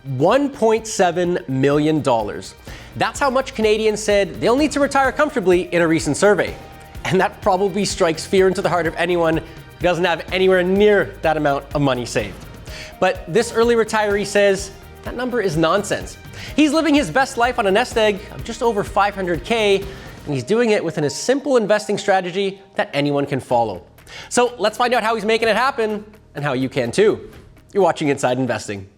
$1.7 million. That's how much Canadians said they'll need to retire comfortably in a recent survey. And that probably strikes fear into the heart of anyone who doesn't have anywhere near that amount of money saved. But this early retiree says that number is nonsense. He's living his best life on a nest egg of just over $500K, and he's doing it within a simple investing strategy that anyone can follow. So let's find out how he's making it happen and how you can too. You're watching Inside Investing.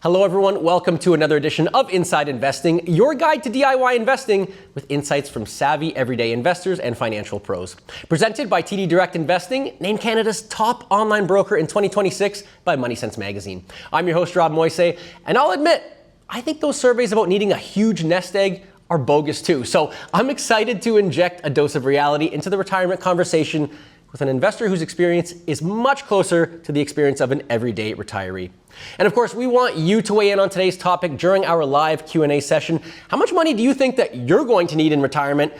Hello everyone, welcome to another edition of Inside Investing, your guide to DIY investing with insights from savvy everyday investors and financial pros. Presented by TD Direct Investing, named Canada's top online broker in 2026 by Money Sense magazine. I'm your host, Rob Moise, and I'll admit, I think those surveys about needing a huge nest egg are bogus too. So I'm excited to inject a dose of reality into the retirement conversation with an investor whose experience is much closer to the experience of an everyday retiree. And of course, we want you to weigh in on today's topic during our live Q&A session. How much money do you think that you're going to need in retirement?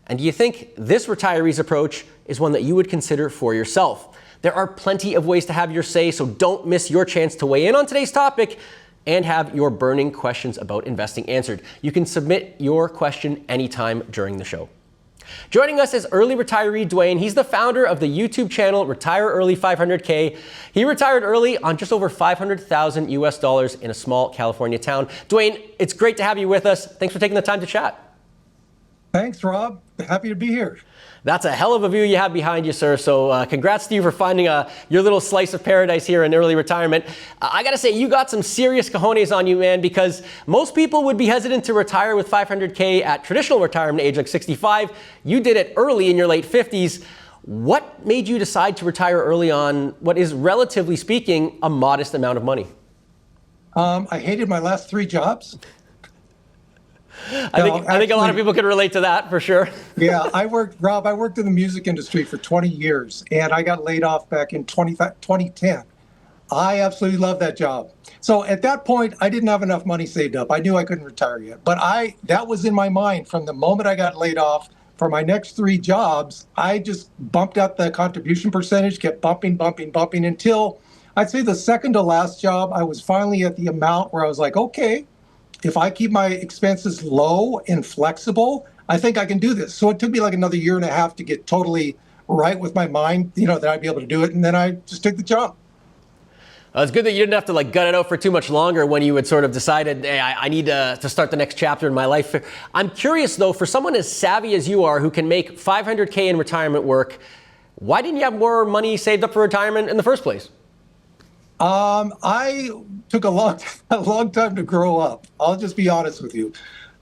And do you think this retiree's approach is one that you would consider for yourself? There are plenty of ways to have your say, so don't miss your chance to weigh in on today's topic and have your burning questions about investing answered. You can submit your question anytime during the show. Joining us is early retiree Duane. He's the founder of the YouTube channel Retire Early 500K. He retired early on just over $500,000 US in a small California town. Duane, it's great to have you with us. Thanks for taking the time to chat. Thanks, Rob. Happy to be here. That's a hell of a view you have behind you, sir. So congrats to you for finding your little slice of paradise here in early retirement. I got to say, you got some serious cojones on you, man, because most people would be hesitant to retire with $500K at traditional retirement age, like 65. You did it early in your late 50s. What made you decide to retire early on what is, relatively speaking, a modest amount of money? I hated my last 3 jobs. I think a lot of people can relate to that for sure. Yeah, I worked in the music industry for 20 years, and I got laid off back in 2010. I absolutely loved that job. So at that point, I didn't have enough money saved up. I knew I couldn't retire yet, but that was in my mind from the moment I got laid off. For my next 3 jobs, I just bumped up the contribution percentage, kept bumping until I'd say the second to last job, I was finally at the amount where I was like, okay, if I keep my expenses low and flexible, I think I can do this. So it took me like another year and a half to get totally right with my mind, that I'd be able to do it. And then I just took the jump. It's good that you didn't have to gut it out for too much longer when you had sort of decided, hey, I need to start the next chapter in my life. I'm curious though, for someone as savvy as you are who can make $500K in retirement work, why didn't you have more money saved up for retirement in the first place? I took a long time to grow up. I'll just be honest with you.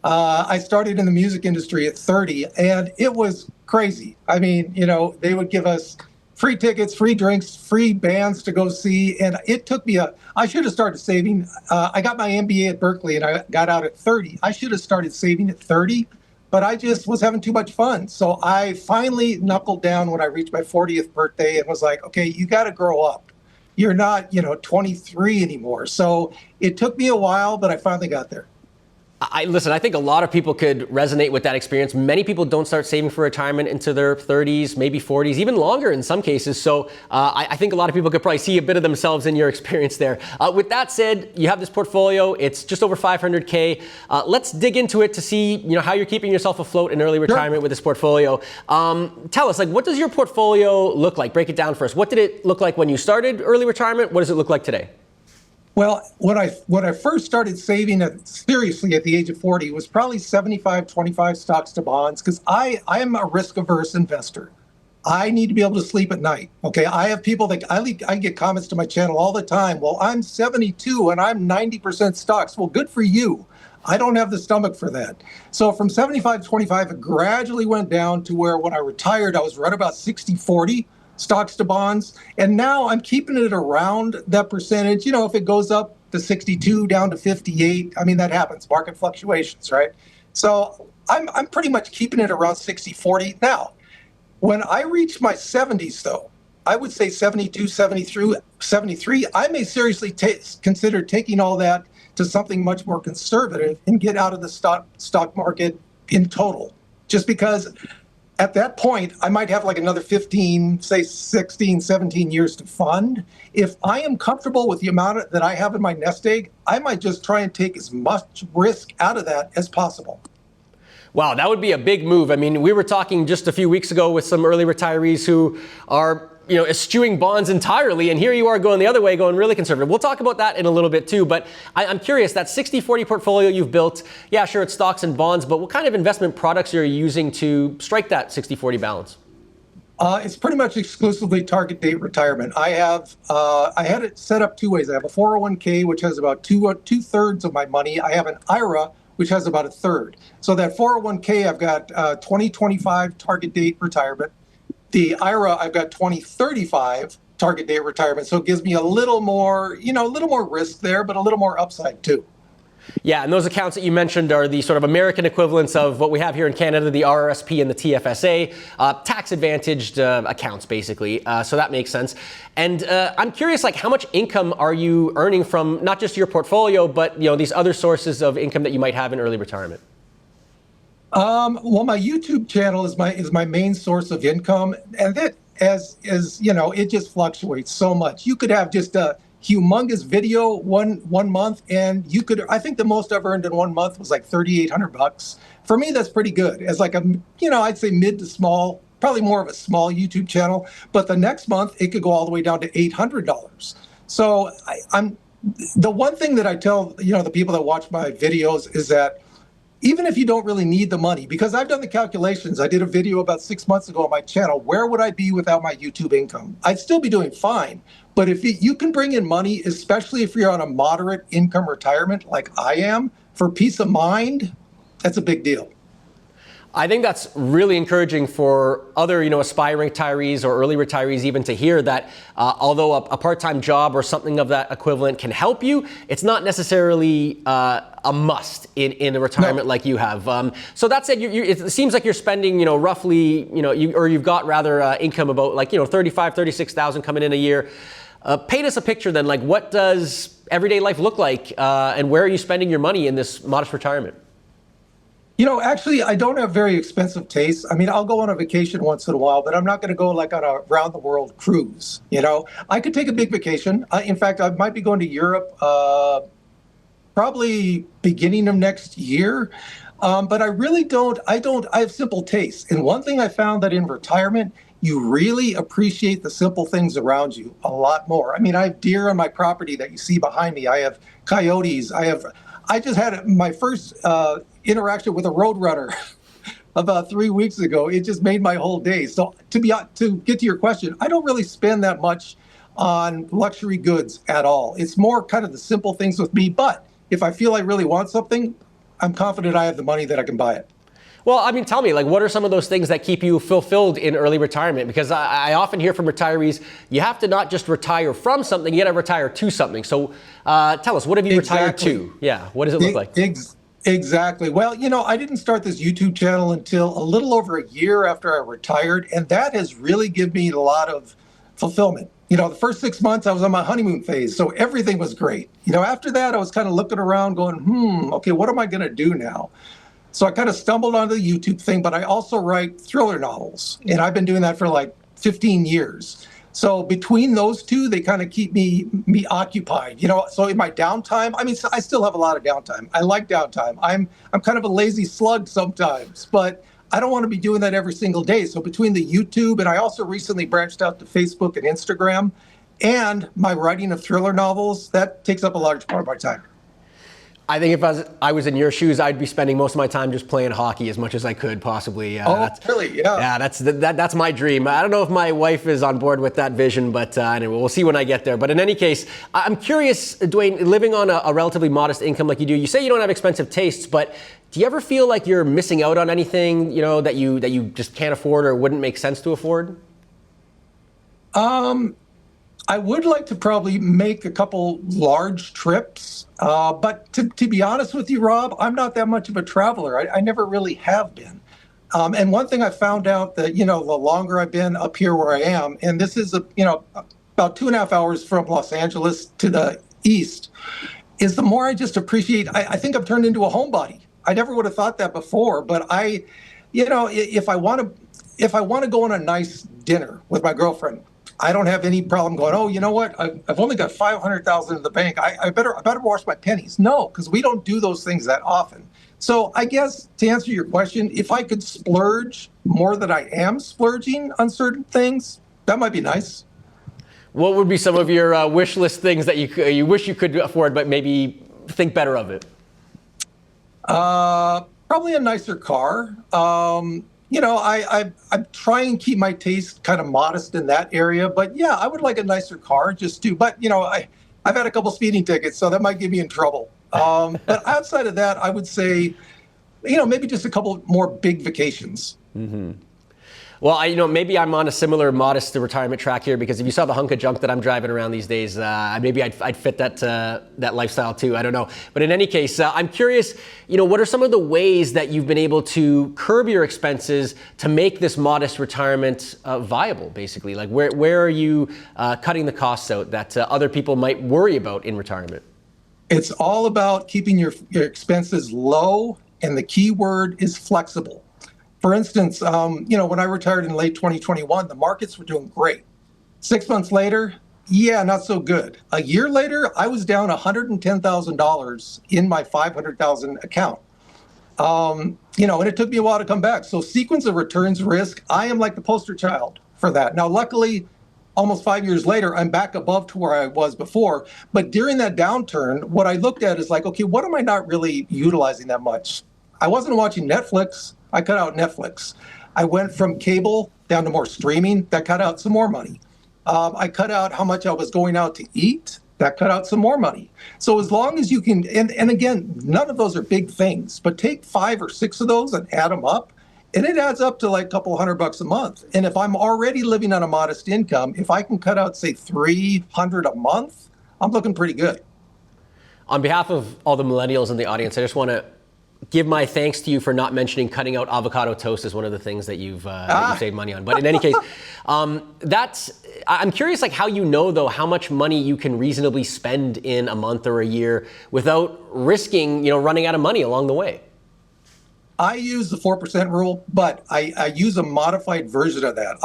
I started in the music industry at 30, and it was crazy. I mean, they would give us free tickets, free drinks, free bands to go see, and it took me I should have started saving. I got my MBA at Berkeley, and I got out at 30. I should have started saving at 30, but I just was having too much fun. So I finally knuckled down when I reached my 40th birthday and was like, okay, you got to grow up. You're not, 23 anymore. So it took me a while, but I finally got there. Listen, I think a lot of people could resonate with that experience. Many people don't start saving for retirement into their 30s, maybe 40s, even longer in some cases. So I think a lot of people could probably see a bit of themselves in your experience there. With that said, you have this portfolio. It's just over $500K. Let's dig into it to see how you're keeping yourself afloat in early retirement with this portfolio. Tell us, what does your portfolio look like? Break it down for us. What did it look like when you started early retirement? What does it look like today? Well, when I first started saving seriously at the age of 40 was probably 75-25 stocks to bonds, because I am a risk-averse investor. I need to be able to sleep at night. Okay, I have people that I get comments to my channel all the time. Well, I'm 72 and I'm 90% stocks. Well, good for you. I don't have the stomach for that. So from 75-25, it gradually went down to where when I retired, I was right about 60-40. Stocks to bonds. And now I'm keeping it around that percentage. If it goes up to 62, down to 58, I mean, that happens, market fluctuations, right? So I'm pretty much keeping it around 60-40. Now, when I reach my 70s, though, I would say 72, 73, I may seriously consider taking all that to something much more conservative and get out of the stock market in total. Just because at that point, I might have like another 15, say 16, 17 years to fund. If I am comfortable with the amount that I have in my nest egg, I might just try and take as much risk out of that as possible. Wow, that would be a big move. I mean, we were talking just a few weeks ago with some early retirees who are, eschewing bonds entirely, and here you are going the other way, going really conservative. We'll talk about that in a little bit too, but I'm curious, that 60-40 portfolio you've built, yeah, sure, it's stocks and bonds, but what kind of investment products are you using to strike that 60-40 balance? It's pretty much exclusively target date retirement. I had it set up two ways. I have a 401k, which has about two-thirds of my money. I have an IRA, which has about a third. So that 401k, I've got 2025 target date retirement. The IRA, I've got 2035 target date retirement. So it gives me a little more, a little more risk there, but a little more upside too. Yeah, and those accounts that you mentioned are the sort of American equivalents of what we have here in Canada, the RRSP and the TFSA, tax-advantaged accounts, basically. So that makes sense. And I'm curious, how much income are you earning from not just your portfolio, but these other sources of income that you might have in early retirement? Well, my YouTube channel is my main source of income, and that it just fluctuates so much. You could have just a humongous video one month, and I think the most I've earned in 1 month was like $3,800. For me, that's pretty good. As I'd say mid to small, probably more of a small YouTube channel. But the next month, it could go all the way down to $800. So the one thing that I tell the people that watch my videos is that even if you don't really need the money, because I've done the calculations, I did a video about 6 months ago on my channel, where would I be without my YouTube income? I'd still be doing fine. But if you can bring in money, especially if you're on a moderate income retirement like I am, for peace of mind, that's a big deal. I think that's really encouraging for other, aspiring retirees or early retirees even to hear that although a part-time job or something of that equivalent can help you, it's not necessarily a must in a retirement like you have. So that said, it seems like you're spending, roughly, you've got rather income about 36,000 coming in a year. Paint us a picture then, what does everyday life look like and where are you spending your money in this modest retirement? Actually, I don't have very expensive tastes. I mean, I'll go on a vacation once in a while, but I'm not going to go on a round-the-world cruise. I could take a big vacation. In fact, I might be going to Europe probably beginning of next year. But I really don't. I have simple tastes. And one thing I found that in retirement, you really appreciate the simple things around you a lot more. I mean, I have deer on my property that you see behind me. I have coyotes. I just had my first interaction with a roadrunner about 3 weeks ago. It just made my whole day. So to get to your question, I don't really spend that much on luxury goods at all. It's more kind of the simple things with me. But if I feel I really want something, I'm confident I have the money that I can buy it. Well, I mean, tell me, what are some of those things that keep you fulfilled in early retirement? Because I often hear from retirees, you have to not just retire from something, you got to retire to something. So tell us, what have you retired to? Yeah, what does it look like? Exactly. Well, I didn't start this YouTube channel until a little over a year after I retired, and that has really given me a lot of fulfillment. The first 6 months I was on my honeymoon phase, so everything was great. After that, I was kind of looking around going, okay, what am I going to do now? So I kind of stumbled onto the YouTube thing, but I also write thriller novels, and I've been doing that for 15 years. So between those two, they kind of keep me occupied. So in my downtime, I mean, I still have a lot of downtime. I like downtime. I'm kind of a lazy slug sometimes, but I don't want to be doing that every single day. So between the YouTube, and I also recently branched out to Facebook and Instagram, and my writing of thriller novels, that takes up a large part of my time. I think if I was in your shoes, I'd be spending most of my time just playing hockey as much as I could possibly. Really? Yeah. Yeah, that's my dream. I don't know if my wife is on board with that vision, but anyway, we'll see when I get there. But in any case, I'm curious, Duane, living on a relatively modest income like you do, you say you don't have expensive tastes, but do you ever feel like you're missing out on anything, that you just can't afford or wouldn't make sense to afford? I would like to probably make a couple large trips, but to be honest with you, Rob, I'm not that much of a traveler. I never really have been. And one thing I found out that, the longer I've been up here where I am, and this is, about 2.5 hours from Los Angeles to the east, is the more I just appreciate. I think I've turned into a homebody. I never would have thought that before, but if I want to go on a nice dinner with my girlfriend, I don't have any problem going, oh, you know what? I've only got 500,000 in the bank. I better watch my pennies. No, because we don't do those things that often. So I guess to answer your question, if I could splurge more than I am splurging on certain things, that might be nice. What would be some of your wish list things that you wish you could afford, but maybe think better of it? Probably a nicer car. I try and keep my taste kind of modest in that area, but yeah, I would like a nicer car just to, but I've had a couple speeding tickets, so that might get me in trouble. But outside of that, I would say, maybe just a couple more big vacations. Mm-hmm. Well, maybe I'm on a similar modest retirement track here, because if you saw the hunk of junk that I'm driving around these days, maybe I'd fit that lifestyle too. I don't know. But in any case, I'm curious, what are some of the ways that you've been able to curb your expenses to make this modest retirement viable, basically? Like where are you cutting the costs out that other people might worry about in retirement? It's all about keeping your expenses low, and the key word is flexible. For instance, when I retired in late 2021, the markets were doing great. 6 months later, yeah, not so good. A year later, I was down $110,000 in my $500,000 account. And it took me a while to come back. So sequence of returns risk, I am like the poster child for that. Now, luckily, almost 5 years later, I'm back above to where I was before. But during that downturn, what I looked at is like, okay, what am I not really utilizing that much? I wasn't watching Netflix. I cut out Netflix. I went from cable down to more streaming. That cut out some more money. I cut out how much I was going out to eat. That cut out some more money. So as long as you can, and again, none of those are big things, but take 5 or 6 of those and add them up, and it adds up to like a couple $100 a month. And if I'm already living on a modest income, if I can cut out, say, $300 a month, I'm looking pretty good. On behalf of all the millennials in the audience, I just want to give my thanks to you for not mentioning cutting out avocado toast as one of the things that you've saved money on. But in any case, I'm curious, like how though, how much money you can reasonably spend in a month or a year without risking, running out of money along the way. I use the 4% rule, but I use a modified version of that.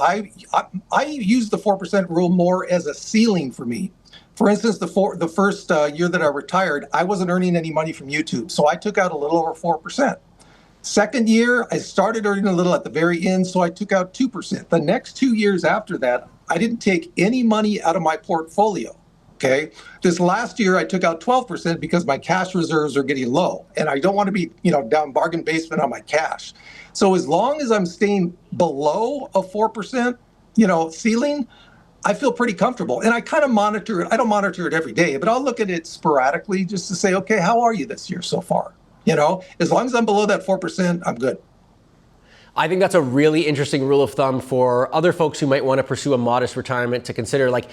I use the 4% rule more as a ceiling for me. For instance, the first year that I retired, I wasn't earning any money from YouTube, so I took out a little over 4%. Second year, I started earning a little at the very end, so I took out 2%. The next 2 years after that, I didn't take any money out of my portfolio. Okay. This last year, I took out 12% because my cash reserves are getting low, and I don't want to be, down bargain basement on my cash. So as long as I'm staying below a 4%, ceiling, I feel pretty comfortable. And I kind of monitor it. I don't monitor it every day, but I'll look at it sporadically just to say, okay, how are you this year so far? As long as I'm below that 4%, I'm good. I think that's a really interesting rule of thumb for other folks who might want to pursue a modest retirement to consider, like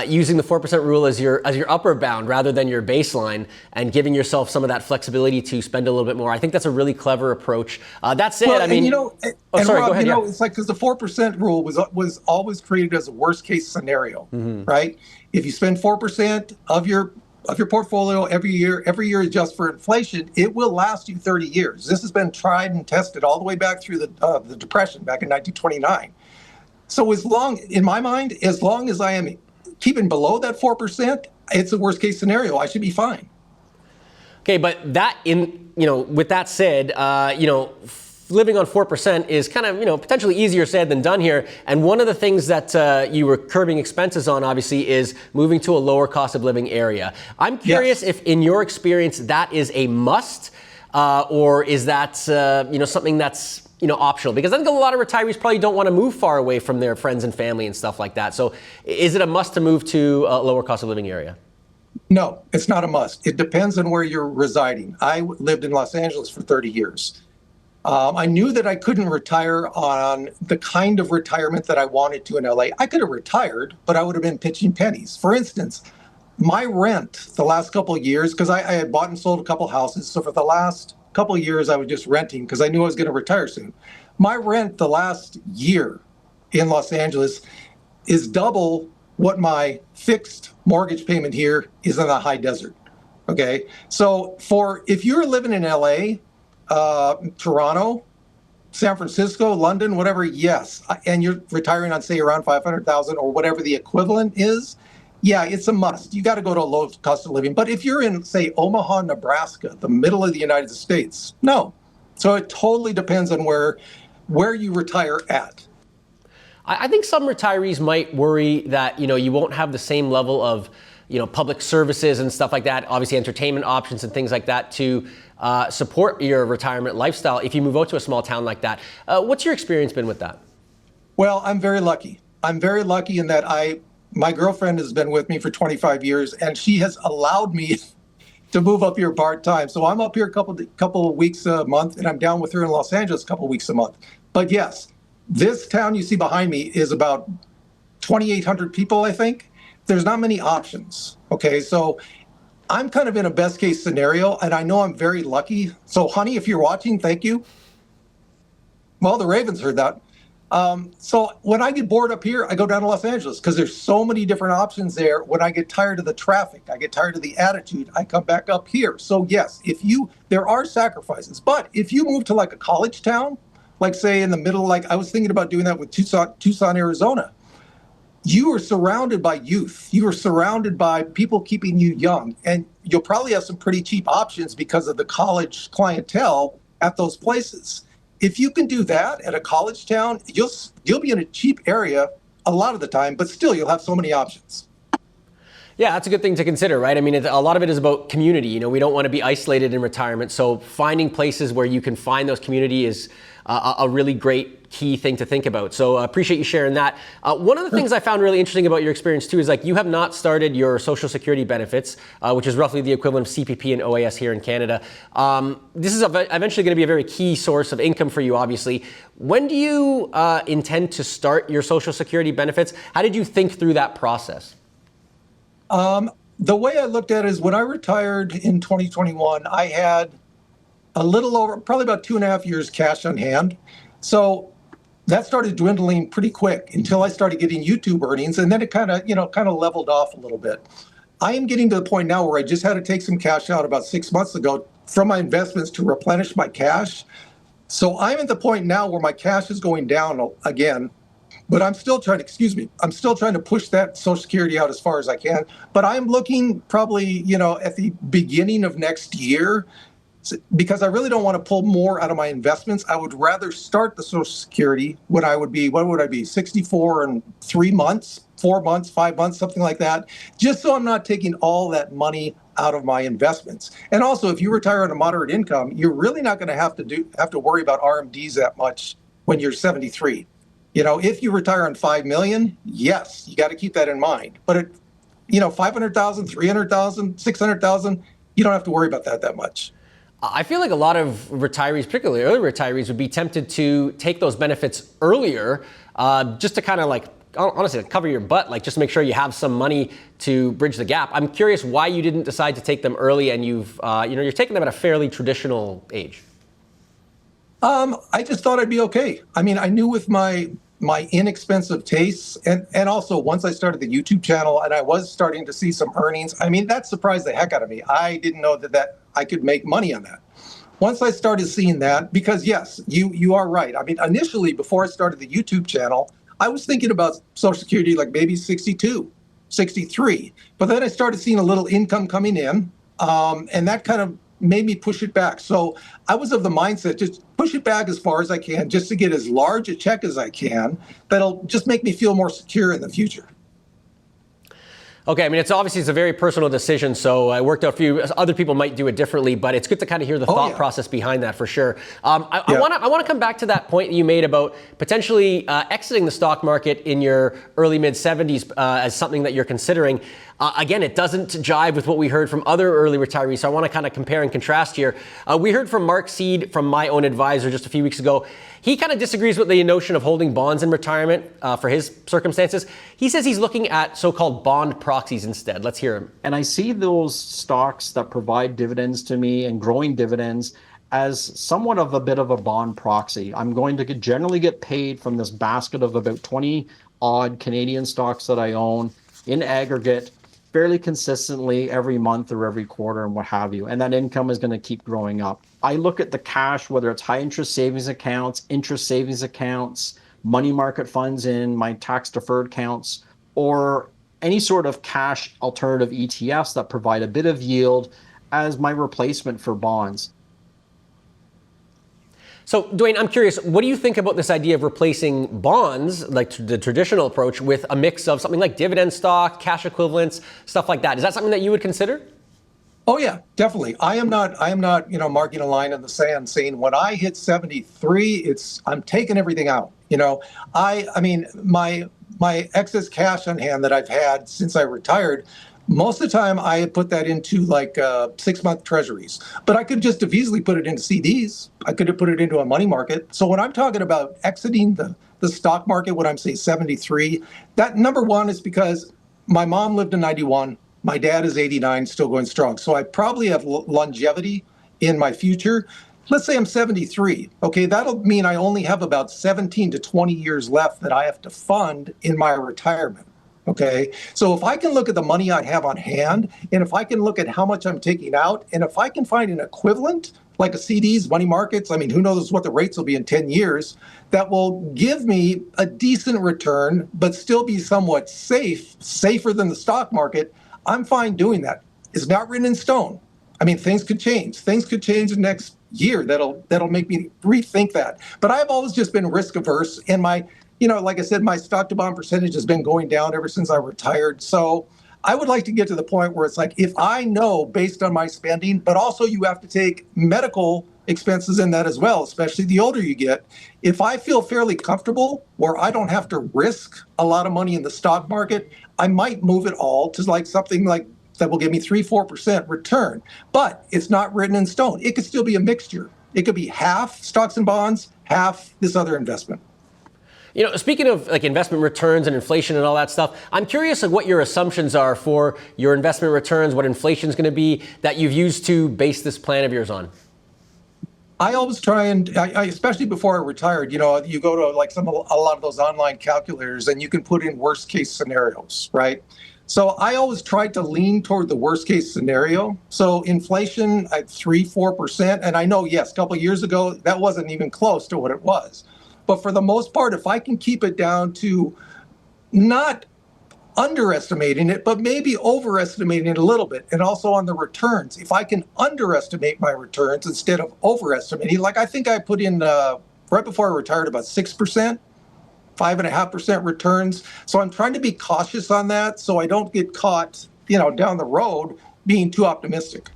using the 4% rule as your upper bound rather than your baseline, and giving yourself some of that flexibility to spend a little bit more. I think that's a really clever approach. That said, Rob, go ahead. It's like, because the 4% rule was always created as a worst case scenario, right? If you spend 4% of your portfolio every year adjust for inflation, it will last you 30 years. This has been tried and tested all the way back through the Depression back in 1929. So in my mind, as long as I am keeping below that 4%, it's a worst case scenario. I should be fine. Okay, but with that said, living on 4% is kind of, potentially easier said than done here. And one of the things that you were curbing expenses on, obviously, is moving to a lower cost of living area. I'm curious if, in your experience, that is a must, or is that, something that's, optional? Because I think a lot of retirees probably don't want to move far away from their friends and family and stuff like that. So is it a must to move to a lower cost of living area? No, it's not a must. It depends on where you're residing. I lived in Los Angeles for 30 years. I knew that I couldn't retire on the kind of retirement that I wanted to in LA. I could have retired, but I would have been pitching pennies. For instance, my rent the last couple of years, because I had bought and sold a couple houses. So for the last couple of years, I was just renting because I knew I was going to retire soon. My rent the last year in Los Angeles is double what my fixed mortgage payment here is in the high desert. Okay. So if you're living in LA, Toronto, San Francisco, London, whatever, yes, and you're retiring on, say, around 500,000 or whatever the equivalent is, yeah, it's a must. You got to go to a low cost of living. But if you're in, say, Omaha, Nebraska, the middle of the United States, no. So it totally depends on where you retire at. I think some retirees might worry that, you won't have the same level of, public services and stuff like that, obviously entertainment options and things like that to support your retirement lifestyle if you move out to a small town like that. What's your experience been with that? Well, I'm very lucky. I'm very lucky in that my girlfriend has been with me for 25 years, and she has allowed me to move up here part-time. So I'm up here a couple of weeks a month, and I'm down with her in Los Angeles a couple of weeks a month. But yes, this town you see behind me is about 2,800 people, I think. There's not many options. Okay, so I'm kind of in a best case scenario, and I know I'm very lucky. So, honey, if you're watching, thank you. Well, the Ravens heard that. So when I get bored up here, I go down to Los Angeles because there's so many different options there. When I get tired of the traffic, I get tired of the attitude, I come back up here. So yes, there are sacrifices, but if you move to like a college town, like say in the middle, like I was thinking about doing that with Tucson, Arizona, you are surrounded by youth. You are surrounded by people keeping you young, and you'll probably have some pretty cheap options because of the college clientele at those places. If you can do that at a college town, you'll be in a cheap area a lot of the time, but still you'll have so many options. Yeah, that's a good thing to consider, right? I mean, a lot of it is about community. We don't want to be isolated in retirement. So finding places where you can find those community is a really great key thing to think about. So I appreciate you sharing that. One of the things I found really interesting about your experience too is like you have not started your Social Security benefits, which is roughly the equivalent of CPP and OAS here in Canada. This is eventually going to be a very key source of income for you, obviously. When do you intend to start your Social Security benefits? How did you think through that process? The way I looked at it is when I retired in 2021, I had a little over, probably about 2.5 years cash on hand. So that started dwindling pretty quick until I started getting YouTube earnings. And then it kind of leveled off a little bit. I am getting to the point now where I just had to take some cash out about 6 months ago from my investments to replenish my cash. So I'm at the point now where my cash is going down again. But I'm still trying to push that Social Security out as far as I can. But I'm looking probably, at the beginning of next year, because I really don't want to pull more out of my investments. I would rather start the Social Security when what would I be, 64 and 3 months, 4 months, 5 months, something like that, just so I'm not taking all that money out of my investments. And also, if you retire on a moderate income, you're really not going to have to worry about RMDs that much when you're 73. If you retire on 5 million, yes, you got to keep that in mind. But 500,000, 300,000, 600,000, you don't have to worry about that much. I feel like a lot of retirees, particularly early retirees, would be tempted to take those benefits earlier, just to kind of like, honestly, cover your butt, like just make sure you have some money to bridge the gap. I'm curious why you didn't decide to take them early, and you're taking them at a fairly traditional age. I just thought I'd be okay. I mean, I knew with my inexpensive tastes, and also once I started the YouTube channel and I was starting to see some earnings, I mean, that surprised the heck out of me. I didn't know that I could make money on that. Once I started seeing that, because yes, you are right. I mean, initially, before I started the YouTube channel, I was thinking about Social Security like maybe 62, 63. But then I started seeing a little income coming in, and that kind of made me push it back. So I was of the mindset, just push it back as far as I can, just to get as large a check as I can. That'll just make me feel more secure in the future. Okay, I mean, it's a very personal decision, so I worked out for you. Other people might do it differently, but it's good to kind of hear the thought process behind that for sure. I want to come back to that point you made about potentially exiting the stock market in your early mid-70s as something that you're considering. Again, it doesn't jive with what we heard from other early retirees, so I want to kind of compare and contrast here. We heard from Mark Seed from My Own Advisor just a few weeks ago. He kind of disagrees with the notion of holding bonds in retirement for his circumstances. He says he's looking at so-called bond proxies instead. Let's hear him. And I see those stocks that provide dividends to me and growing dividends as somewhat of a bit of a bond proxy. I'm going to generally get paid from this basket of about 20 odd Canadian stocks that I own in aggregate fairly consistently every month or every quarter and what have you. And that income is going to keep growing up. I look at the cash, whether it's high interest savings accounts, interest savings accounts, money market funds in my tax deferred accounts, or any sort of cash alternative ETFs that provide a bit of yield as my replacement for bonds. So, Duane, I'm curious, what do you think about this idea of replacing bonds, like the traditional approach, with a mix of something like dividend stock, cash equivalents, stuff like that? Is that something that you would consider? Oh yeah, definitely. I am not, marking a line in the sand saying when I hit 73, I'm taking everything out. I mean, my excess cash on hand that I've had since I retired, most of the time I put that into like 6-month treasuries, but I could just have easily put it into CDs. I could have put it into a money market. So when I'm talking about exiting the stock market, when I'm saying 73, that number one is because my mom lived to 91. My dad is 89, still going strong. So I probably have longevity in my future. Let's say I'm 73. Okay, that'll mean I only have about 17 to 20 years left that I have to fund in my retirement. Okay, so if I can look at the money I have on hand, and if I can look at how much I'm taking out, and if I can find an equivalent, like a CDs, money markets, I mean, who knows what the rates will be in 10 years, that will give me a decent return, but still be somewhat safer than the stock market, I'm fine doing that. It's not written in stone. I mean, things could change. Things could change the next year. That'll make me rethink that. But I've always just been risk averse, and like I said, my stock to bond percentage has been going down ever since I retired. So I would like to get to the point where it's like, if I know based on my spending, but also you have to take medical expenses in that as well, especially the older you get. If I feel fairly comfortable where I don't have to risk a lot of money in the stock market, I might move it all to like something like that will give me 3-4% return. But it's not written in stone. It could still be a mixture. It could be half stocks and bonds, half this other investment. Speaking of like investment returns and inflation and all that stuff, I'm curious what your assumptions are for your investment returns, what inflation is going to be that you've used to base this plan of yours on. I always try and, especially before I retired, you go to like a lot of those online calculators and you can put in worst case scenarios, right? So I always tried to lean toward the worst case scenario. So inflation at 3-4%, and I know, yes, a couple of years ago, that wasn't even close to what it was. But for the most part, if I can keep it down to not underestimating it, but maybe overestimating it a little bit, and also on the returns, if I can underestimate my returns instead of overestimating, like I think I put in right before I retired about 6%, 5.5% returns. So I'm trying to be cautious on that so I don't get caught, down the road being too optimistic.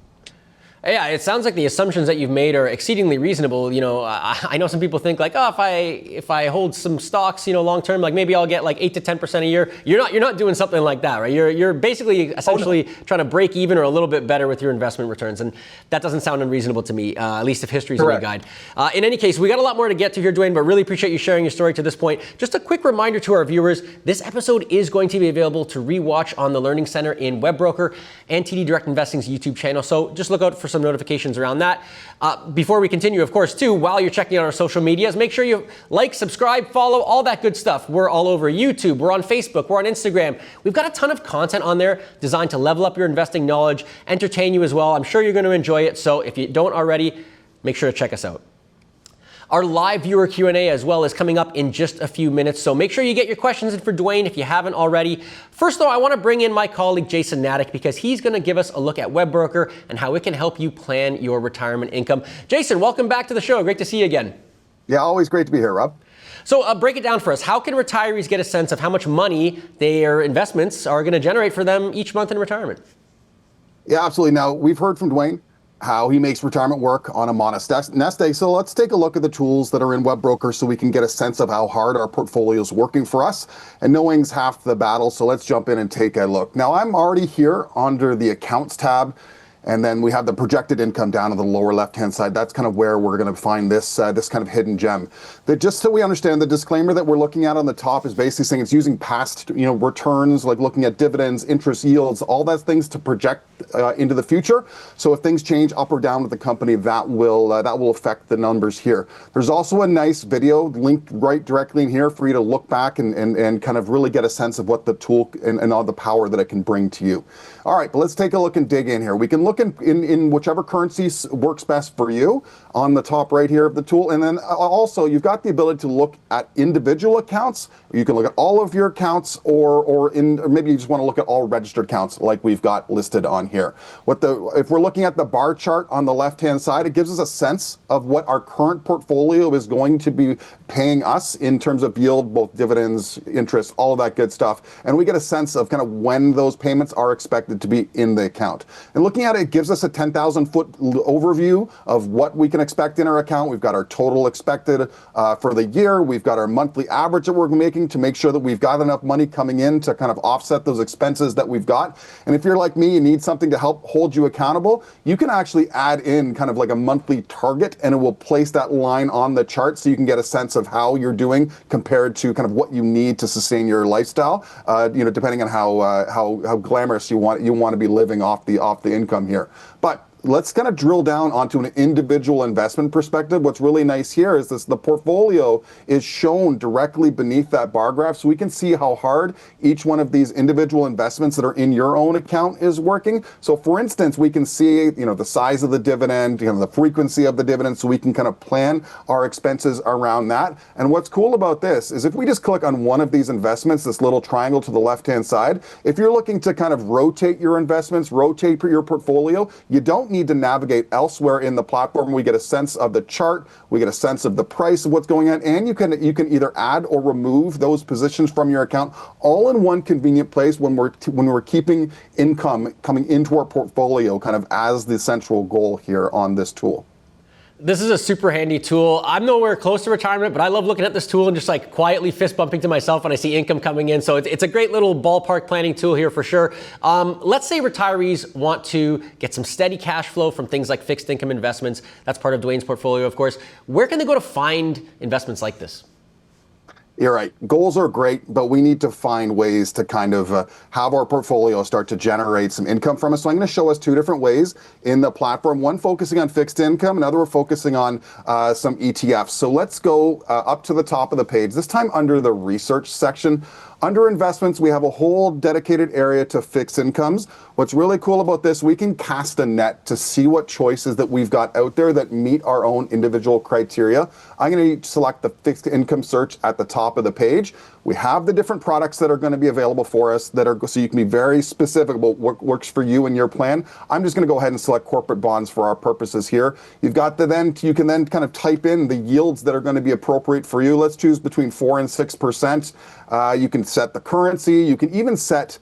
Yeah, it sounds like the assumptions that you've made are exceedingly reasonable. I know some people think like, oh, if I hold some stocks, long term, like maybe I'll get like 8 to 10% a year. You're not doing something like that, right? You're basically essentially trying to break even or a little bit better with your investment returns, and that doesn't sound unreasonable to me, at least if history's any guide. In any case, we got a lot more to get to here, Duane, but really appreciate you sharing your story to this point. Just a quick reminder to our viewers: this episode is going to be available to rewatch on the Learning Center in Webbroker and TD Direct Investing's YouTube channel. So just look out for some notifications around that. Before we continue, of course, too, while you're checking out our social medias, make sure you like, subscribe, follow, all that good stuff. We're all over YouTube, we're on Facebook, we're on Instagram. We've got a ton of content on there designed to level up your investing knowledge, entertain you as well. I'm sure you're going to enjoy it. So if you don't already, make sure to check us out. Our live viewer Q&A as well is coming up in just a few minutes, so make sure you get your questions in for Duane if you haven't already. First though, I want to bring in my colleague Jason Natick because he's going to give us a look at Webbroker and how it can help you plan your retirement income. Jason, welcome back to the show. Great to see you again. Yeah, always great to be here, Rob. So break it down for us. How can retirees get a sense of how much money their investments are going to generate for them each month in retirement? Yeah, absolutely. Now, we've heard from Duane how he makes retirement work on a modest nest egg. So let's take a look at the tools that are in Webbroker so we can get a sense of how hard our portfolio is working for us. And knowing's half the battle, so let's jump in and take a look. Now, I'm already here under the Accounts tab, And then we have the projected income down on the lower left-hand side. That's kind of where we're going to find this this kind of hidden gem. That, just so we understand, the disclaimer that we're looking at on the top is basically saying it's using past returns, like looking at dividends, interest yields, all those things to project into the future. So if things change up or down with the company, that will affect the numbers here. There's also a nice video linked right directly in here for you to look back and kind of really get a sense of what the tool and all the power that it can bring to you. All right, but let's take a look and dig in here. We can look in whichever currency works best for you on the top right here of the tool. And then also you've got the ability to look at individual accounts. You can look at all of your accounts or maybe you just want to look at all registered accounts like we've got listed on here. If we're looking at the bar chart on the left-hand side, it gives us a sense of what our current portfolio is going to be paying us in terms of yield, both dividends, interest, all of that good stuff. And we get a sense of kind of when those payments are expected to be in the account. And looking at it gives us a 10,000-foot overview of what we can expect in our account. We've got our total expected for the year. We've got our monthly average that we're making to make sure that we've got enough money coming in to kind of offset those expenses that we've got. And if you're like me, you need something to help hold you accountable, you can actually add in kind of like a monthly target, and it will place that line on the chart so you can get a sense of how you're doing compared to kind of what you need to sustain your lifestyle, depending on how glamorous you want to be living off the income here. But let's kind of drill down onto an individual investment perspective. What's really nice here is the portfolio is shown directly beneath that bar graph, so we can see how hard each one of these individual investments that are in your own account is working. So for instance, we can see the size of the dividend, the frequency of the dividend, so we can kind of plan our expenses around that. And what's cool about this is if we just click on one of these investments, this little triangle to the left-hand side, if you're looking to kind of rotate your investments, rotate your portfolio, you don't need to navigate elsewhere in the platform. We get a sense of the chart, we get a sense of the price of what's going on, and you can either add or remove those positions from your account all in one convenient place when we're keeping income coming into our portfolio kind of as the central goal here on this tool. This is a super handy tool. I'm nowhere close to retirement, but I love looking at this tool and just like quietly fist bumping to myself when I see income coming in. So it's a great little ballpark planning tool here for sure. Let's say retirees want to get some steady cash flow from things like fixed income investments. That's part of Duane's portfolio, of course. Where can they go to find investments like this? You're right. Goals are great, but we need to find ways to kind of have our portfolio start to generate some income from us. So I'm going to show us two different ways in the platform. One focusing on fixed income, another we're focusing on some ETFs. So let's go up to the top of the page, this time under the research section. Under investments, we have a whole dedicated area to fixed incomes. What's really cool about this, we can cast a net to see what choices that we've got out there that meet our own individual criteria. I'm going to select the fixed income search at the top of the page. We have the different products that are going to be available for us so you can be very specific about what works for you and your plan. I'm just going to go ahead and select corporate bonds for our purposes here. You can then kind of type in the yields that are going to be appropriate for you. Let's choose between 4 and 6%. You can set the currency. You can even set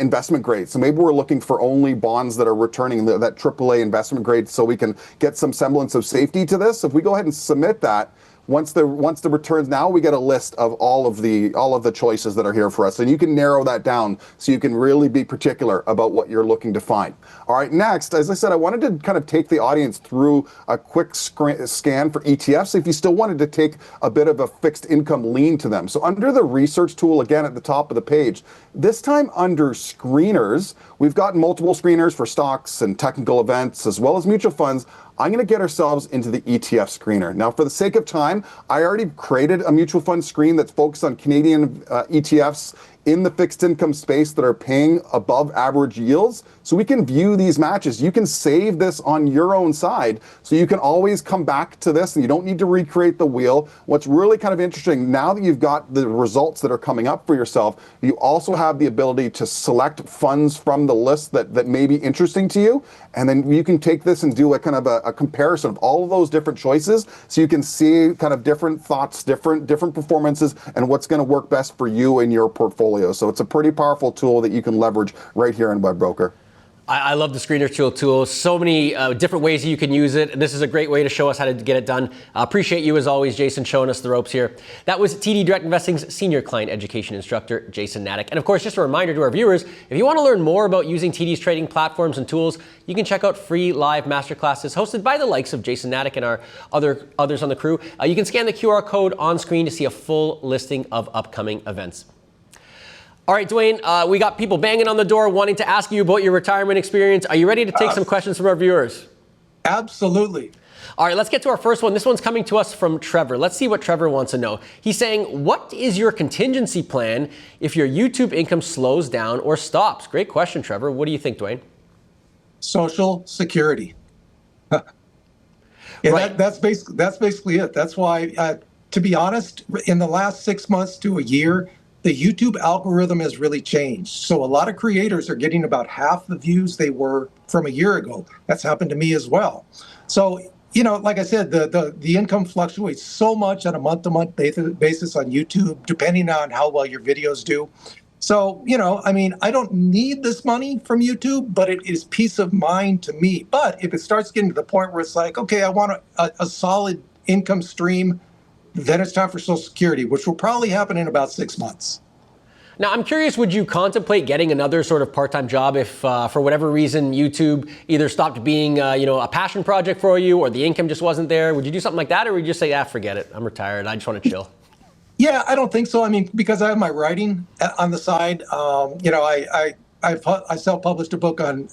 investment grade. So maybe we're looking for only bonds that are returning that AAA investment grade, so we can get some semblance of safety to this. If we go ahead and submit that, once the returns, now we get a list of all of the choices that are here for us, and you can narrow that down so you can really be particular about what you're looking to find. All right, next, as I said, I wanted to kind of take the audience through a quick scan for ETFs if you still wanted to take a bit of a fixed income lean to them. So under the research tool, again at the top of the page, this time under screeners, we've got multiple screeners for stocks and technical events as well as mutual funds. I'm going to get ourselves into the ETF screener. Now, for the sake of time, I already created a mutual fund screen that's focused on Canadian ETFs in the fixed income space that are paying above average yields. So we can view these matches. You can save this on your own side, so you can always come back to this and you don't need to recreate the wheel. What's really kind of interesting, now that you've got the results that are coming up for yourself, you also have the ability to select funds from the list that may be interesting to you. And then you can take this and do a kind of a comparison of all of those different choices, so you can see kind of different thoughts, different performances, and what's going to work best for you and your portfolio. So it's a pretty powerful tool that you can leverage right here in WebBroker. I love the screener tool. So many different ways you can use it. And this is a great way to show us how to get it done. Appreciate you, as always, Jason, showing us the ropes here. That was TD Direct Investing's Senior Client Education Instructor, Jason Nadek. And of course, just a reminder to our viewers, if you want to learn more about using TD's trading platforms and tools, you can check out free live masterclasses hosted by the likes of Jason Nadek and our others on the crew. You can scan the QR code on screen to see a full listing of upcoming events. All right, Duane, we got people banging on the door wanting to ask you about your retirement experience. Are you ready to take some questions from our viewers? Absolutely. All right, let's get to our first one. This one's coming to us from Trevor. Let's see what Trevor wants to know. He's saying, what is your contingency plan if your YouTube income slows down or stops? Great question, Trevor. What do you think, Duane? Social Security. Right. That's basically it. That's why, to be honest, in the last 6 months to a year, the YouTube algorithm has really changed. So a lot of creators are getting about half the views they were from a year ago. That's happened to me as well. So, like I said, the income fluctuates so much on a month-to-month basis on YouTube, depending on how well your videos do. So, I don't need this money from YouTube, but it is peace of mind to me. But if it starts getting to the point where it's like, okay, I want a solid income stream, then it's time for Social Security, which will probably happen in about 6 months. Now, I'm curious, would you contemplate getting another sort of part-time job if, for whatever reason, YouTube either stopped being, a passion project for you or the income just wasn't there? Would you do something like that, or would you just say, forget it, I'm retired, I just want to chill? Yeah, I don't think so. Because I have my writing on the side. I self-published a book on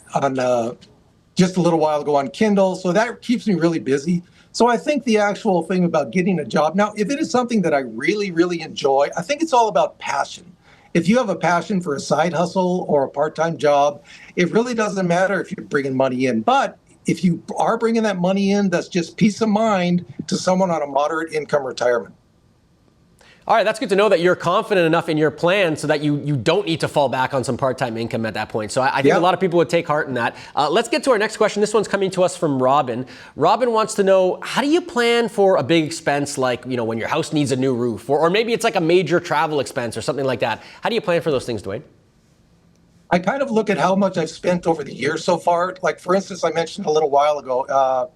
just a little while ago on Kindle, so that keeps me really busy. So I think the actual thing about getting a job, now, if it is something that I really, really enjoy, I think it's all about passion. If you have a passion for a side hustle or a part-time job, it really doesn't matter if you're bringing money in. But if you are bringing that money in, that's just peace of mind to someone on a moderate income retirement. All right, that's good to know that you're confident enough in your plan so that you don't need to fall back on some part-time income at that point. So I think a lot of people would take heart in that. Let's get to our next question. This one's coming to us from Robin. Robin wants to know, how do you plan for a big expense like, when your house needs a new roof, or maybe it's like a major travel expense or something like that? How do you plan for those things, Duane? I kind of look at how much I've spent over the years so far. Like, for instance, I mentioned a little while ago,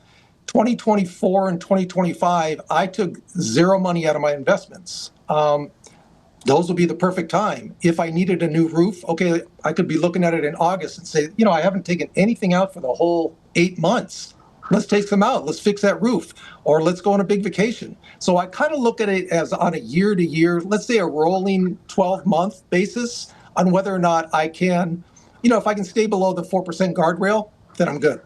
2024 and 2025, I took zero money out of my investments. Those will be the perfect time. If I needed a new roof, okay, I could be looking at it in August and say, I haven't taken anything out for the whole 8 months. Let's take some out. Let's fix that roof, or let's go on a big vacation. So I kind of look at it as on a year to year, let's say a rolling 12-month basis on whether or not I can, if I can stay below the 4% guardrail, then I'm good.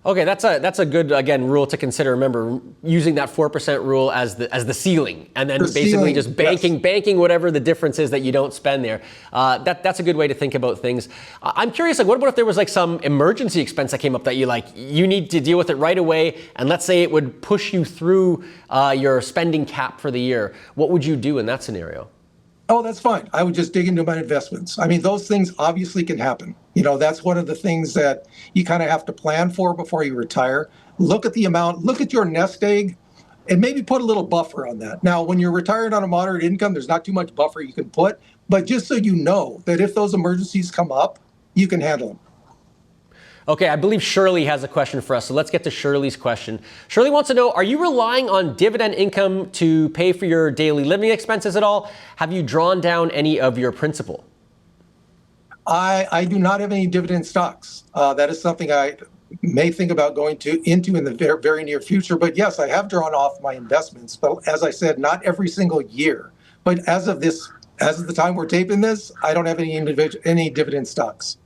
Okay, that's a good, again, rule to consider. Remember, using that 4% rule as the ceiling, and then basically just banking whatever the difference is that you don't spend there. That's a good way to think about things. I'm curious, what about if there was some emergency expense that came up that you need to deal with it right away, and let's say it would push you through your spending cap for the year. What would you do in that scenario? Oh, that's fine. I would just dig into my investments. Those things obviously can happen. That's one of the things that you kind of have to plan for before you retire. Look at the amount, look at your nest egg, and maybe put a little buffer on that. Now, when you're retired on a moderate income, there's not too much buffer you can put, but just so you know that if those emergencies come up, you can handle them. Okay, I believe Shirley has a question for us, so let's get to Shirley's question. Shirley wants to know, are you relying on dividend income to pay for your daily living expenses at all? Have you drawn down any of your principal? I do not have any dividend stocks. That is something I may think about going into in the very, very near future. But yes, I have drawn off my investments. But as I said, not every single year. But as of the time we're taping this, I don't have any dividend stocks.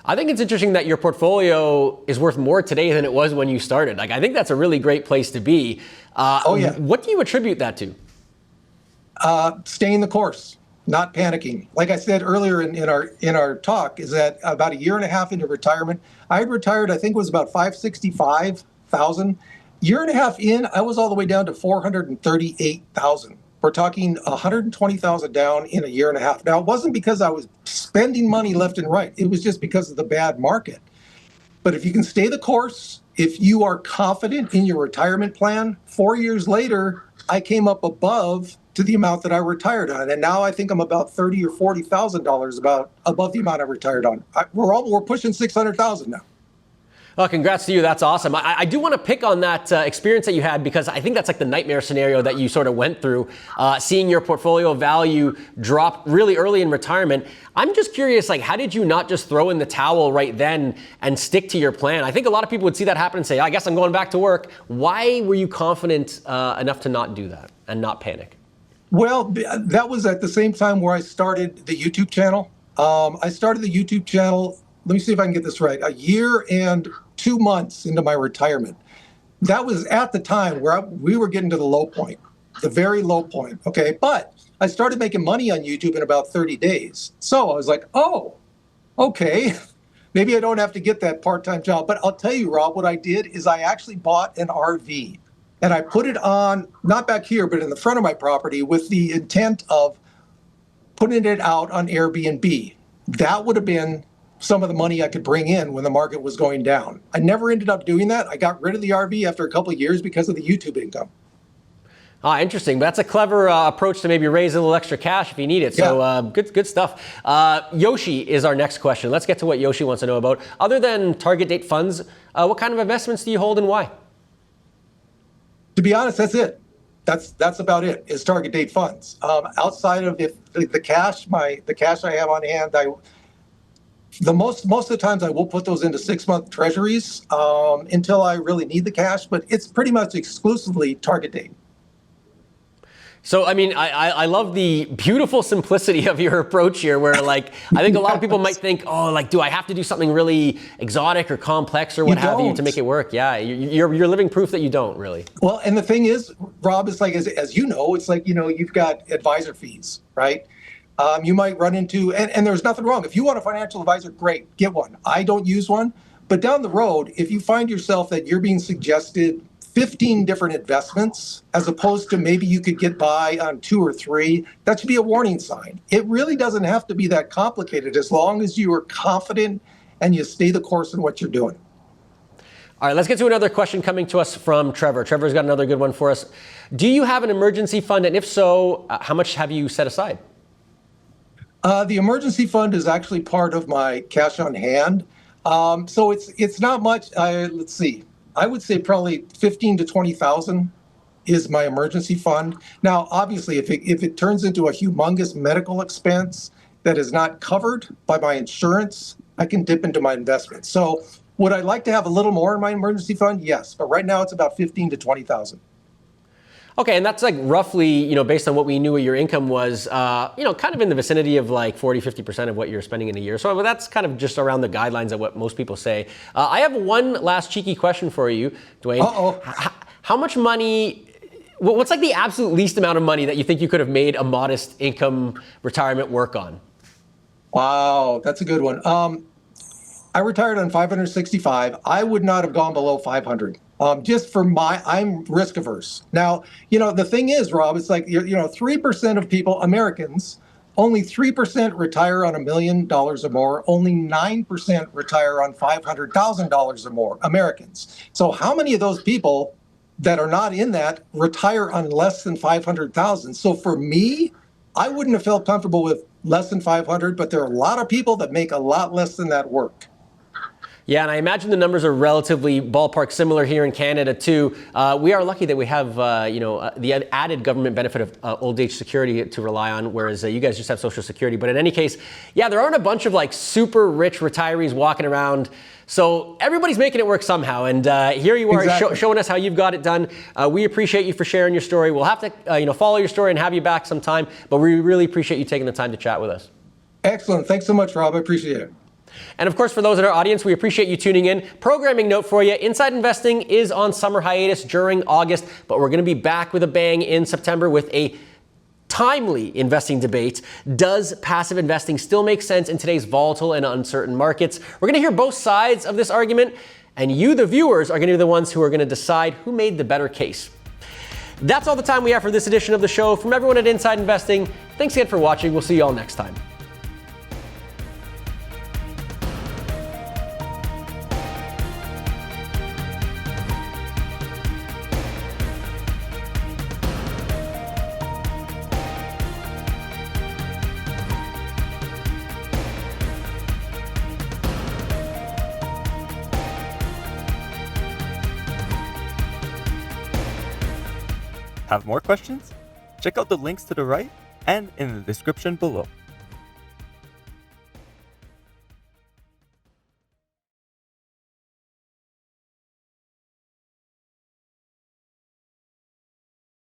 I think it's interesting that your portfolio is worth more today than it was when you started. I think that's a really great place to be. What do you attribute that to? Staying the course, not panicking. Like I said earlier in our talk, is that about a year and a half into retirement, I had retired, I think it was about $565,000. Year and a half in, I was all the way down to $438,000. We're talking $120,000 down in a year and a half. Now, it wasn't because I was spending money left and right. It was just because of the bad market. But if you can stay the course, if you are confident in your retirement plan, 4 years later, I came up above to the amount that I retired on, and now I think I'm about $30,000 or $40,000 above the amount I retired on. We're pushing 600,000 now. Well, congrats to you. That's awesome. I do want to pick on that experience that you had, because I think that's like the nightmare scenario that you sort of went through, seeing your portfolio value drop really early in retirement. I'm just curious, like, how did you not just throw in the towel right then and stick to your plan? I think a lot of people would see that happen and say, I guess I'm going back to work. Why were you confident enough to not do that and not panic? Well, that was at the same time where I started the YouTube channel. I started the YouTube channel, let me see if I can get this right, a year and 2 months into my retirement. That was at the time where we were getting to the low point, the very low point, okay? But I started making money on YouTube in about 30 days. So I was like, oh, okay, maybe I don't have to get that part-time job. But I'll tell you, Rob, what I did is I actually bought an RV, and I put it on, not back here, but in the front of my property, with the intent of putting it out on Airbnb. That would have been some of the money I could bring in when the market was going down. I never ended up doing that. I got rid of the RV after a couple of years because of the YouTube income. Interesting. That's a clever approach to maybe raise a little extra cash if you need it. So good stuff. Yoshi is our next question. Let's get to what Yoshi wants to know about. Other than target date funds, what kind of investments do you hold and why? To be honest, that's it. That's about it, is target date funds. Outside of the cash, the cash I have on hand, most of the times I will put those into 6-month treasuries until I really need the cash, but it's pretty much exclusively target date. So, I mean, I love the beautiful simplicity of your approach here, where, like, I think a lot of people might think, oh, like, do I have to do something really exotic or complex or what have you to make it work? Yeah, you're living proof that you don't really. Well, and the thing is, Rob, it's like, as you know, it's like, you've got advisor fees, right? You might run into, and there's nothing wrong. If you want a financial advisor, great, get one. I don't use one. But down the road, if you find yourself that you're being suggested 15 different investments, as opposed to maybe you could get by on 2 or 3, that should be a warning sign. It really doesn't have to be that complicated as long as you are confident and you stay the course in what you're doing. All right, let's get to another question coming to us from Trevor. Trevor's got another good one for us. Do you have an emergency fund? And if so, how much have you set aside? The emergency fund is actually part of my cash on hand. So it's not much. Let's see. I would say probably 15 to 20,000 is my emergency fund. Now, obviously, if it turns into a humongous medical expense that is not covered by my insurance, I can dip into my investments. So would I like to have a little more in my emergency fund? Yes, but right now it's about 15 to 20,000. Okay, and that's like roughly, based on what we knew what your income was, kind of in the vicinity of like 40, 50% of what you're spending in a year. So that's kind of just around the guidelines of what most people say. I have one last cheeky question for you, Duane. Uh-oh. How much money, what's like the absolute least amount of money that you think you could have made a modest income retirement work on? Wow, that's a good one. I retired on 565. I would not have gone below 500. Just for I'm risk averse. Now, the thing is, Rob, it's like, 3% of people, Americans, only 3% retire on $1 million or more. Only 9% retire on $500,000 or more, Americans. So how many of those people that are not in that retire on less than 500,000? So for me, I wouldn't have felt comfortable with less than 500, but there are a lot of people that make a lot less than that work. Yeah, and I imagine the numbers are relatively ballpark similar here in Canada too. We are lucky that we have, the added government benefit of old age security to rely on, whereas you guys just have Social Security. But in any case, yeah, there aren't a bunch of like super rich retirees walking around. So everybody's making it work somehow. And here you are Exactly. showing us how you've got it done. We appreciate you for sharing your story. We'll have to, follow your story and have you back sometime. But we really appreciate you taking the time to chat with us. Excellent. Thanks so much, Rob. I appreciate it. And of course, for those in our audience, we appreciate you tuning in. Programming note for you, Inside Investing is on summer hiatus during August, but we're going to be back with a bang in September with a timely investing debate. Does passive investing still make sense in today's volatile and uncertain markets? We're going to hear both sides of this argument, and you, the viewers, are going to be the ones who are going to decide who made the better case. That's all the time we have for this edition of the show. From everyone at Inside Investing, thanks again for watching. We'll see you all next time. Have more questions? Check out the links to the right and in the description below.